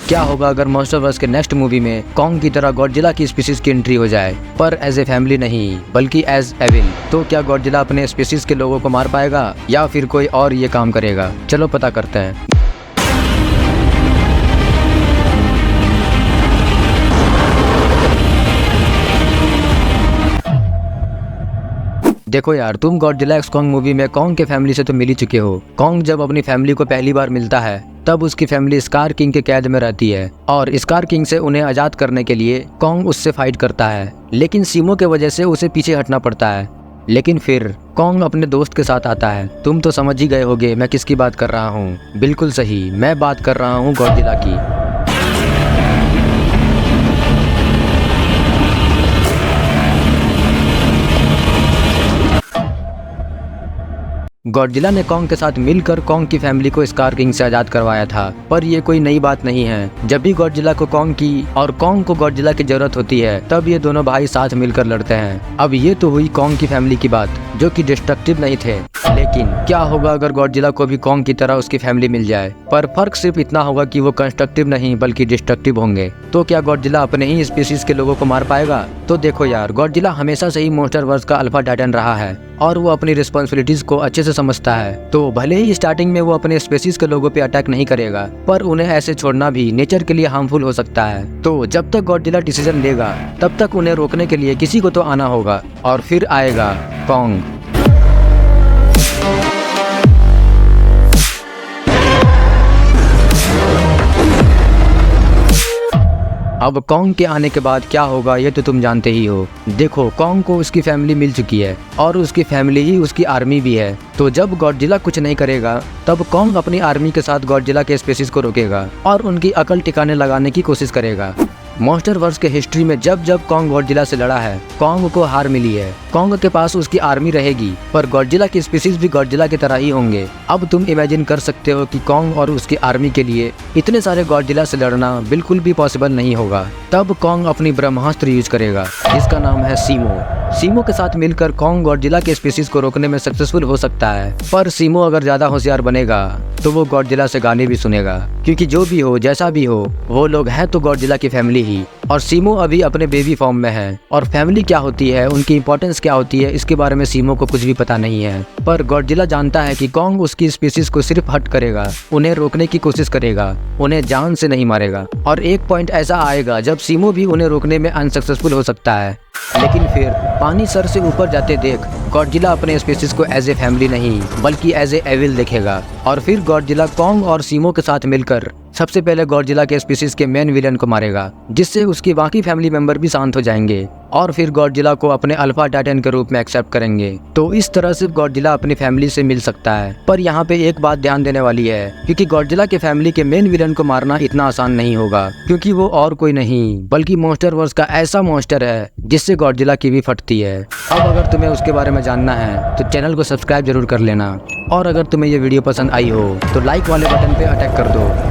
क्या होगा अगर मॉन्स्टरवर्स के नेक्स्ट मूवी में कॉन्ग की तरह गॉडजिला की स्पीशीज की एंट्री हो जाए, पर एज ए फैमिली नहीं बल्कि एज एविल। तो क्या गॉडजिला अपने स्पीशीज के लोगों को मार पाएगा या फिर कोई और ये काम करेगा? चलो पता करते हैं। देखो यार, तुम गॉडजिला एक्स कॉन्ग मूवी में कॉन्ग के फैमिली से तो मिल ही चुके हो। कॉन्ग जब अपनी फैमिली को पहली बार मिलता है तब उसकी फैमिली स्कार किंग के कैद में रहती है और स्कार किंग से उन्हें आजाद करने के लिए कॉन्ग उससे फाइट करता है, लेकिन सीमो के वजह से उसे पीछे हटना पड़ता है। लेकिन फिर कॉन्ग अपने दोस्त के साथ आता है। तुम तो समझ ही गए होगे मैं किसकी बात कर रहा हूँ। बिल्कुल सही, मैं बात कर रहा हूँ गॉडजिला की। गॉडजिला ने कॉन्ग के साथ मिलकर कॉन्ग की फैमिली को स्कार किंग से आजाद करवाया था, पर ये कोई नई बात नहीं है। जब भी गॉडजिला को कॉन्ग की और कॉन्ग को गॉडजिला की जरूरत होती है तब ये दोनों भाई साथ मिलकर लड़ते हैं। अब ये तो हुई कॉन्ग की फैमिली की बात, जो कि डिस्ट्रक्टिव नहीं थे। लेकिन क्या होगा अगर गॉडजिला को भी कॉन्ग की तरह उसकी फैमिली मिल जाए? पर फर्क सिर्फ इतना होगा कि वो कंस्ट्रक्टिव नहीं बल्कि डिस्ट्रक्टिव होंगे। तो क्या गॉडजिला अपने ही स्पीशीज के लोगों को मार पाएगा? तो देखो यार, गॉडजिला हमेशा से ही मॉन्स्टरवर्स का अल्फा टाइटन रहा है और वो अपनी रिस्पॉन्सिबिलिटीज को अच्छे से समझता है। तो भले ही स्टार्टिंग में वो अपने स्पीशीज के लोगों पे अटैक नहीं करेगा, पर उन्हें ऐसे छोड़ना भी नेचर के लिए हार्मफुल हो सकता है। तो जब तक गॉडजिला डिसीजन लेगा तब तक उन्हें रोकने के लिए किसी को तो आना होगा, और फिर आएगा कॉन्ग। अब कॉन्ग के आने के बाद क्या होगा ये तो तुम जानते ही हो। देखो, कॉन्ग को उसकी फैमिली मिल चुकी है और उसकी फैमिली ही उसकी आर्मी भी है। तो जब गॉडजिला कुछ नहीं करेगा तब कॉन्ग अपनी आर्मी के साथ गॉडजिला के स्पीशीज को रोकेगा और उनकी अकल ठिकाने लगाने की कोशिश करेगा। मॉन्स्टरवर्स के हिस्ट्री में जब जब कॉन्ग गॉडजिला से लड़ा है, कॉन्ग को हार मिली है। कॉन्ग के पास उसकी आर्मी रहेगी, पर गॉडजिला की स्पीशीज भी गॉडजिला की तरह ही होंगे। अब तुम इमेजिन कर सकते हो कि कॉन्ग और उसकी आर्मी के लिए इतने सारे गॉडजिला से लड़ना बिल्कुल भी पॉसिबल नहीं होगा। तब कॉन्ग अपनी ब्रह्मास्त्र यूज करेगा, जिसका नाम है सीमो। सीमो के साथ मिलकर कॉन्ग गॉडजिला के स्पीशीज को रोकने में सक्सेसफुल हो सकता है, पर सीमो अगर ज्यादा होशियार बनेगा तो वो गॉडजिला से गाने भी सुनेगा, क्योंकि जो भी हो जैसा भी हो वो लोग हैं तो गॉडजिला की फैमिली ही। और सीमो अभी अपने बेबी फॉर्म में है और फैमिली क्या होती है, उनकी इंपॉर्टेंस क्या होती है, इसके बारे में सीमो को कुछ भी पता नहीं है। पर गॉडजिला जानता है कि कॉन्ग उसकी स्पीशीज को सिर्फ हर्ट करेगा, उन्हें रोकने की कोशिश करेगा, उन्हें जान से नहीं मारेगा। और एक पॉइंट ऐसा आएगा जब सीमो भी उन्हें रोकने में अनसक्सेसफुल हो सकता है। लेकिन फिर पानी सर से ऊपर जाते देख गॉडजिला अपने स्पीशीज को एज ए फैमिली नहीं बल्कि एज ए एविल देखेगा। और फिर गॉडजिला कॉन्ग और सीमो के साथ मिलकर सबसे पहले गॉडजिला के स्पीशीज के मेन विलेन को मारेगा, जिससे उसकी बाकी फैमिली मेंबर भी शांत हो जाएंगे और फिर गॉडजिला को अपने अल्फा टाइटन के रूप में एक्सेप्ट करेंगे। तो इस तरह से गॉडजिला अपनी फैमिली से मिल सकता है। पर यहाँ पे एक बात ध्यान देने वाली है, क्योंकि गॉडजिला के फैमिली के मेन विलेन को मारना इतना आसान नहीं होगा, क्योंकि वो और कोई नहीं बल्कि मॉन्स्टरवर्स का ऐसा मॉन्स्टर है जिससे गॉडजिला की भी फटती है। अब अगर तुम्हें उसके बारे में जानना है तो चैनल को सब्सक्राइब जरूर कर लेना, और अगर तुम्हें ये वीडियो पसंद आई हो तो लाइक वाले बटन पे अटैक कर दो।